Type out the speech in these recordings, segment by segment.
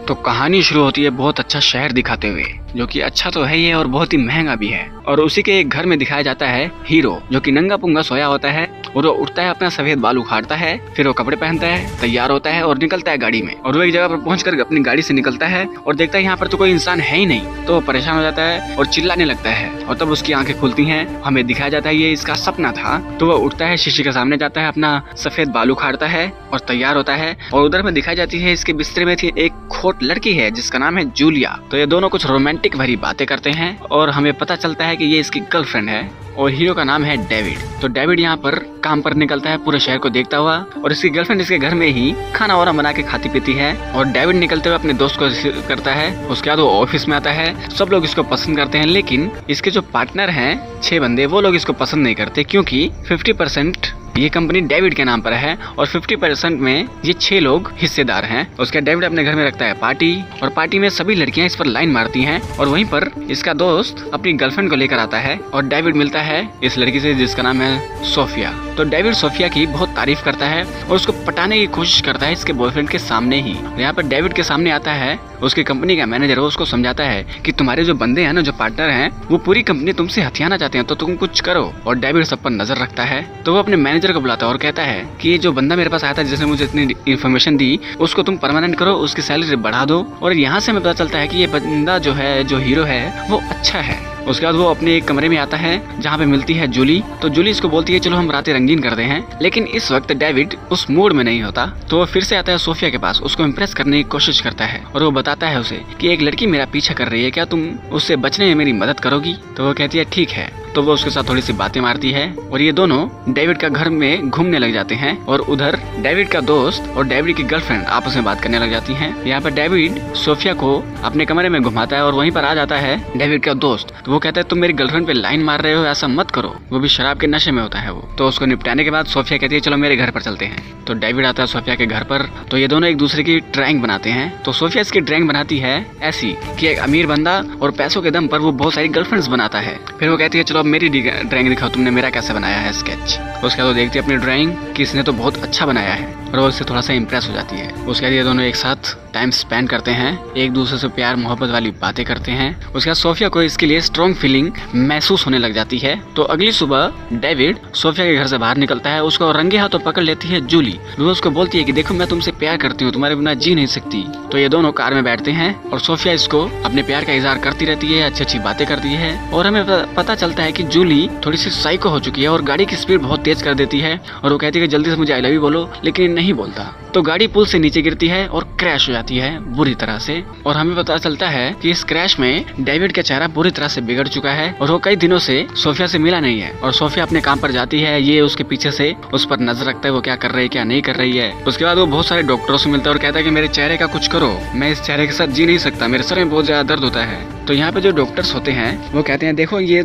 तो कहानी शुरू होती है बहुत अच्छा शहर दिखाते हुए, जो कि अच्छा तो है ही है और बहुत ही महंगा भी है। और उसी के एक घर में दिखाया जाता है हीरो, जो कि नंगा पुंगा सोया होता है और वो उठता है, अपना सफेद बाल उखाड़ता है, फिर वो कपड़े पहनता है, तैयार होता है और निकलता है गाड़ी में। और वो एक जगह पर पहुंचकर अपनी गाड़ी से निकलता है और देखता है यहाँ पर तो कोई इंसान है ही नहीं। तो वो परेशान हो जाता है और चिल्लाने लगता है और तब उसकी आंखें खुलती हैं। हमें दिखाया जाता है ये इसका सपना था। तो वो उठता है, शीशे के सामने जाता है, अपना सफेद बाल उखाड़ता है और तैयार होता है। और उधर में दिखाई जाती है इसके बिस्तर में थी एक खोट लड़की है जिसका नाम है जूलिया। तो ये दोनों कुछ रोमांटिक भरी बातें करते हैं और हमें पता चलता है कि ये इसकी गर्लफ्रेंड है और हीरो का नाम है डेविड। तो डेविड यहाँ पर काम पर निकलता है पूरे शहर को देखता हुआ और इसकी गर्लफ्रेंड इसके घर में ही खाना वाना बना के खाती पीती है। और डेविड निकलते हुए अपने दोस्त को रिसीव करता है। उसके बाद वो ऑफिस में आता है। सब लोग इसको पसंद करते हैं, लेकिन इसके जो पार्टनर हैं 6 बंदे, वो लोग इसको पसंद नहीं करते क्योंकि 50% ये कंपनी डेविड के नाम पर है और 50% में ये 6 लोग हिस्सेदार हैं। उसके डेविड अपने घर में रखता है पार्टी और पार्टी में सभी लड़कियां इस पर लाइन मारती हैं और वहीं पर इसका दोस्त अपनी गर्लफ्रेंड को लेकर आता है और डेविड मिलता है इस लड़की से जिसका नाम है सोफिया। तो डेविड सोफिया की बहुत तारीफ करता है और उसको पटाने की कोशिश करता है इसके बॉयफ्रेंड के सामने ही। यहाँ पर डेविड के सामने आता है उसकी कंपनी का मैनेजर, वो उसको समझाता है कि तुम्हारे जो बंदे हैं ना, जो पार्टनर हैं, वो पूरी कंपनी तुमसे हथियाना चाहते हैं, तो तुम कुछ करो। और डेविड सब पर नजर रखता है। तो वो अपने मैनेजर को बुलाता है और कहता है कि ये जो बंदा मेरे पास आया था जिसने मुझे इतनी इन्फॉर्मेशन दी, उसको तुम परमानेंट करो, उसकी सैलरी बढ़ा दो। और यहाँ से हमें पता चलता है कि ये बंदा जो है, जो हीरो है, वो अच्छा है। उसके बाद वो अपने एक कमरे में आता है जहाँ पे मिलती है जूली। तो जूली इसको बोलती है चलो हम रातें रंगीन कर दे हैं, लेकिन इस वक्त डेविड उस मूड में नहीं होता। तो वो फिर से आता है सोफिया के पास, उसको इम्प्रेस करने की कोशिश करता है और वो बताता है उसे कि एक लड़की मेरा पीछा कर रही है, क्या तुम उससे बचने में मेरी मदद करोगी? तो वो कहती है ठीक है। तो वो उसके साथ थोड़ी सी बातें मारती है और ये दोनों डेविड का घर में घूमने लग जाते हैं। और उधर डेविड का दोस्त और डेविड की गर्लफ्रेंड आपस में बात करने लग जाती हैं। यहाँ पर डेविड सोफिया को अपने कमरे में घुमाता है और वहीं पर आ जाता है डेविड का दोस्त। तो वो कहता है तुम मेरी गर्लफ्रेंड पे लाइन मार रहे हो, ऐसा मत करो, वो भी शराब के नशे में होता है वो। तो उसको निपटाने के बाद सोफिया कहती है चलो मेरे घर पर चलते हैं। तो डेविड आता है सोफिया के घर पर। तो ये दोनों एक दूसरे की ड्राइंग बनाते हैं। तो सोफिया इसकी ड्राइंग बनाती है ऐसी कि एक अमीर बंदा और पैसों के दम पर वो बहुत सारी गर्लफ्रेंड्स बनाता है। फिर वो कहती है चलो अब मेरी ड्राइंग दिखाओ, तुमने मेरा कैसे बनाया है स्केच। उसके बाद वो देखती है अपनी ड्राइंग कि इसने तो बहुत अच्छा बनाया है और वो इससे थोड़ा सा इम्प्रेस हो जाती है। उसके बाद ये दोनों एक साथ टाइम स्पेंड करते हैं, एक दूसरे से प्यार मोहब्बत वाली बातें करते हैं। उसके बाद सोफिया को इसके लिए स्ट्रॉन्ग फीलिंग महसूस होने लग जाती है। तो अगली सुबह डेविड सोफिया के घर से बाहर निकलता है, उसको रंगे हाथों पकड़ लेती है जूली। वो उसको बोलती है कि देखो मैं तुमसे प्यार करती हूँ, तुम्हारे बिना जी नहीं सकती। तो ये दोनों कार में बैठते हैं और सोफिया इसको अपने प्यार का इजहार करती रहती है, अच्छी अच्छी बातें करती है। और हमें पता चलता है कि जूली थोड़ी सी साइको हो चुकी है और गाड़ी की स्पीड बहुत तेज कर देती है और वो कहती है कि जल्दी से मुझे आई लव यू बोलो, लेकिन नहीं बोलता। तो गाड़ी पुल से नीचे गिरती है और क्रैश हो जाती है बुरी तरह से। और हमें पता चलता है कि इस क्रैश में डेविड का चेहरा बुरी तरह से बिगड़ चुका है और वो कई दिनों से सोफिया से मिला नहीं है। और सोफिया अपने काम पर जाती है, ये उसके पीछे से उस पर नजर रखता है वो क्या कर रही है क्या नहीं कर रही है। उसके बाद वो बहुत सारे डॉक्टरों से मिलता है और कहता है कि मेरे चेहरे का कुछ करो, मैं इस चेहरे के साथ जी नहीं सकता, मेरे सर में बहुत ज्यादा दर्द होता है। तो यहाँ पे जो डॉक्टर्स होते हैं वो कहते हैं देखो ये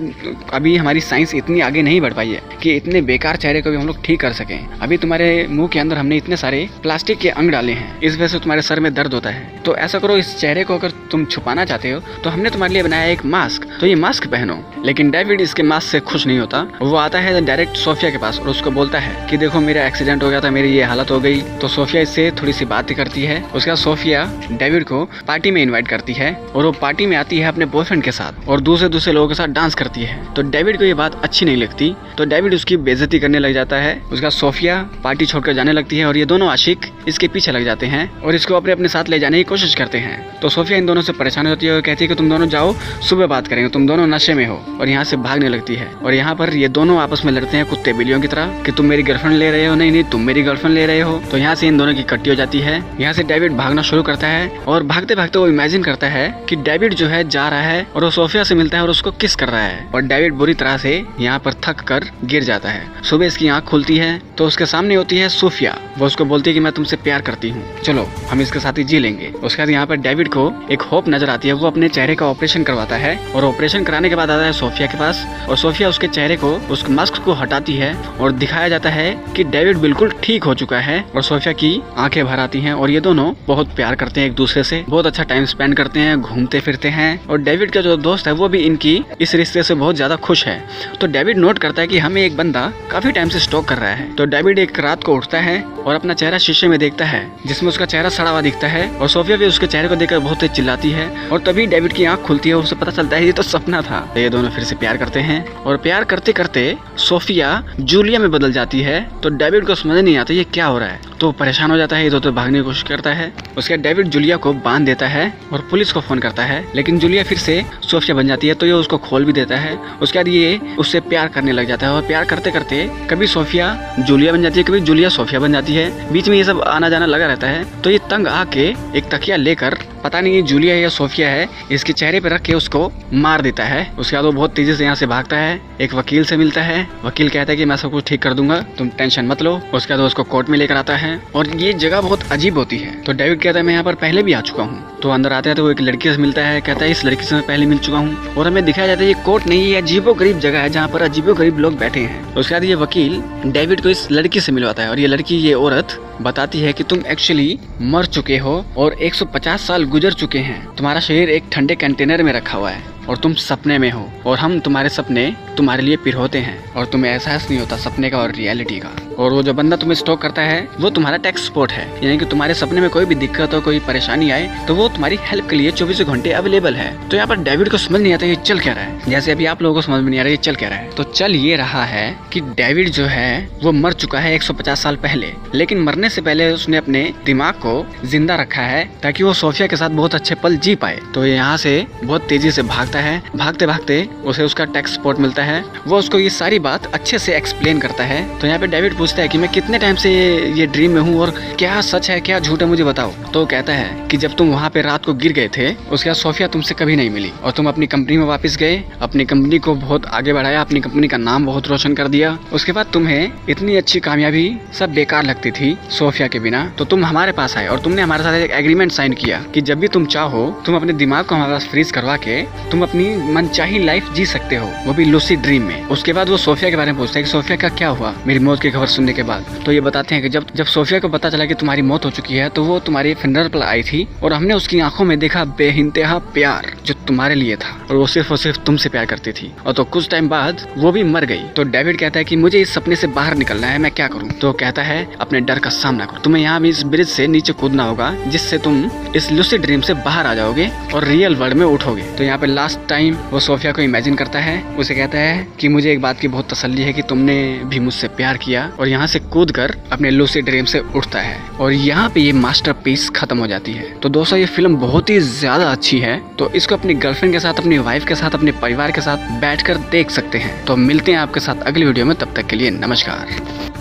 अभी हमारी साइंस इतनी आगे नहीं बढ़ पाई है कि इतने बेकार चेहरे को भी हम लोग ठीक कर सकें। अभी तुम्हारे मुंह के अंदर हमने इतने सारे प्लास्टिक के अंग डाले हैं, इस वजह से तुम्हारे सर में दर्द होता है। तो ऐसा करो, इस चेहरे को अगर तुम छुपाना चाहते हो तो हमने तुम्हारे लिए बनाया एक मास्क, तो ये मास्क पहनो। लेकिन डेविड इसके मास्क से खुश नहीं होता। वो आता है डायरेक्ट सोफिया के पास और उसको बोलता है कि देखो मेरा एक्सीडेंट हो गया था, मेरी ये हालत हो गई। तो सोफिया इससे थोड़ी सी बातें करती है। उसके बाद सोफिया डेविड को पार्टी में इन्वाइट करती है और वो पार्टी में आती है अपने बॉयफ्रेंड के साथ और दूसरे लोगों के साथ डांस करती है। तो डेविड को ये बात अच्छी नहीं लगती, तो डेविड उसकी बेइज्जती करने लग जाता है। उसके बाद सोफिया पार्टी छोड़कर जाने लगती है और ये दोनों आशिक इसके पीछे लग जाते हैं और इसको अपने साथ ले जाने की कोशिश करते हैं। तो सोफिया इन दोनों से परेशान होती है और कहती है कि तुम दोनों जाओ, सुबह बात करेंगे, तुम दोनों नशे में हो। और यहाँ से भागने लगती है और यहाँ पर ये दोनों आपस में लड़ते हैं कुत्ते बिल्लियों की तरह कि तुम मेरी गर्लफ्रेंड ले रहे हो, नहीं तुम मेरी गर्लफ्रेंड ले रहे हो। तो यहाँ से इन दोनों की कट्टी हो जाती है। यहाँ से डेविड भागना शुरू करता है और भागते भागते वो इमेजिन करता है कि डेविड जो है जा रहा है और वो सोफिया से मिलता है और उसको किस कर रहा है। और डेविड बुरी तरह से यहाँ पर थक कर गिर जाता है। सुबह इसकी आँख खुलती है तो उसके सामने होती है सोफिया। वो उसको बोलती है कि मैं तुमसे प्यार करती हूँ, चलो हम इसके साथ ही जी लेंगे। उसके बाद यहाँ पर डेविड को एक होप नजर आती है, वो अपने चेहरे का ऑपरेशन करवाता है और ऑपरेशन कराने के बाद आता है सोफिया के पास और सोफिया उसके चेहरे को, उस मास्क को हटाती है और दिखाया जाता है कि डेविड बिल्कुल ठीक हो चुका है। और सोफिया की आंखें भर आती हैं और ये दोनों बहुत प्यार करते हैं एक दूसरे से, बहुत अच्छा टाइम स्पेंड करते हैं, घूमते फिरते हैं और डेविड का जो दोस्त है वो भी इनकी इस रिश्ते से बहुत ज्यादा खुश है। तो डेविड नोट करता है कि हमें एक बंदा काफी टाइम से स्टॉक कर रहा है। तो डेविड एक रात को उठता है और अपना चेहरा शीशे में देखता है जिसमें उसका चेहरा सड़ा हुआ दिखता है और सोफिया भी उसके चेहरे को देखकर बहुत तेज चिल्लाती है। और तभी डेविड की आंख खुलती है और उसे पता चलता है ये तो सपना था। तो ये दोनों फिर से प्यार करते हैं और प्यार करते करते सोफिया जूलिया में बदल जाती है। तो डेविड को समझ नहीं आता ये क्या हो रहा है, तो परेशान हो जाता है, इधर उधर भागने की कोशिश करता है। उसके बाद डेविड जूलिया को बांध देता है और पुलिस को फोन करता है, लेकिन जूलिया फिर से सोफिया बन जाती है तो ये उसको खोल भी देता है। उसके बाद ये उससे प्यार करने लग जाता है और प्यार करते करते कभी सोफिया जूलिया बन जाती है, कभी जूलिया सोफिया बन जाती है। बीच में ये सब आना जाना लगा रहता है। तो ये तंग आके एक तकिया लेकर, पता नहीं ये जूलिया है या सोफिया है, इसके चेहरे पे रख के उसको मार देता है। उसके बाद वो बहुत तेजी से यहाँ से भागता है, एक वकील से मिलता है। वकील कहता है कि मैं सब कुछ ठीक कर दूंगा, तुम टेंशन मत लो। उसके बाद वो उसको कोर्ट में लेकर आता है और ये जगह बहुत अजीब होती है। तो डेविड कहता है मैं यहाँ पर पहले भी आ चुका हूँ। तो अंदर आते हैं तो वो एक लड़की से मिलता है, कहता है इस लड़की से मैं पहले मिल चुका हूँ। और हमें दिखाया जाता है ये कोर्ट नहीं, ये अजीबो गरीब जगह है जहाँ पर अजीबो गरीब लोग बैठे हैं। उसके बाद ये वकील डेविड को इस लड़की से मिलवाता है और ये लड़की, ये औरत बताती है कि तुम एक्चुअली मर चुके हो और 150 साल गुजर चुके हैं। तुम्हारा शरीर एक ठंडे कंटेनर में रखा हुआ है और तुम सपने में हो और हम तुम्हारे सपने तुम्हारे लिए पिरोते हैं और तुम्हें एहसास नहीं होता सपने का और रियलिटी का। और वो जो बंदा तुम्हें स्टॉक करता है वो तुम्हारा टेक सपोर्ट है, यानी कि तुम्हारे सपने में कोई भी दिक्कत हो, कोई परेशानी आए तो वो तुम्हारी हेल्प के लिए 24 घंटे अवेलेबल है। तो यहाँ पर डेविड को समझ नहीं आता ये चल क्या रहा है, जैसे अभी आप लोगों को समझ में नहीं आ रहा है ये चल क्या रहा है। तो चल ये रहा है कि डेविड जो है वो मर चुका है 150 साल पहले, लेकिन मरने से पहले उसने अपने दिमाग को जिंदा रखा है ताकि वो सोफिया के साथ बहुत अच्छे पल जी पाए। तो यहाँ से बहुत तेजी से भागता है, भागते भागते उसे उसका टेक सपोर्ट मिलता है। वो उसको ये सारी बात अच्छे से एक्सप्लेन करता है। तो यहाँ पे डेविड पूछता है कि मैं कितने टाइम से ये ड्रीम में हूँ और क्या सच है क्या झूठ है मुझे बताओ। तो कहता है कि जब तुम वहाँ पे रात को गिर गए थे उसके बाद सोफिया तुमसे कभी नहीं मिली और तुम अपनी कंपनी में वापस गए, अपनी कंपनी को बहुत आगे बढ़ाया, अपनी कंपनी का नाम बहुत रोशन कर दिया। उसके बाद तुम्हें इतनी अच्छी कामयाबी सब बेकार लगती थी सोफिया के बिना, तो तुम हमारे पास आए और तुमने हमारे साथ एक एग्रीमेंट साइन किया कि जब भी तुम चाहो तुम अपने दिमाग को हमारे पास फ्रीज करवा के तुम अपनी मनचाही लाइफ जी सकते हो, वो भी लूसिड ड्रीम में। उसके बाद वो सोफिया के बारे में पूछता है कि सोफिया का क्या हुआ मेरी मौत की खबर सुनने के बाद। तो ये बताते हैं कि जब सोफिया को पता चला कि तुम्हारी मौत हो चुकी है तो वो तुम्हारी फ्यूनरल पर आई थी और हमने उसकी आंखों में देखा बेइंतहा प्यार जो तुम्हारे लिए था और वो सिर्फ तुमसे प्यार करती थी। और तो कुछ टाइम बाद वो भी मर गई। तो डेविड कहता है कि मुझे इस सपने से बाहर निकलना है, मैं क्या करूँ। तो कहता है अपने डर का सामना करो, तुम्हें यहाँ भी इस ब्रिज से नीचे कूदना होगा जिससे तुम इस लूसिड ड्रीम से बाहर आ जाओगे और रियल वर्ल्ड में उठोगे। तो यहाँ पे लास्ट टाइम वो सोफिया को इमेजिन करता है, उसे कहता है कि मुझे एक बात की बहुत तसल्ली है कि तुमने भी मुझसे प्यार किया, और यहाँ से कूद कर अपने लूसिड ड्रीम से उठता है। और यहाँ पे ये मास्टरपीस खत्म हो जाती है। तो दोस्तों ये फिल्म बहुत ही ज्यादा अच्छी है, तो इसको अपनी गर्लफ्रेंड के साथ, अपनी वाइफ के साथ, अपने परिवार के साथ बैठकर देख सकते हैं। तो मिलते हैं आपके साथ अगली वीडियो में, तब तक के लिए नमस्कार।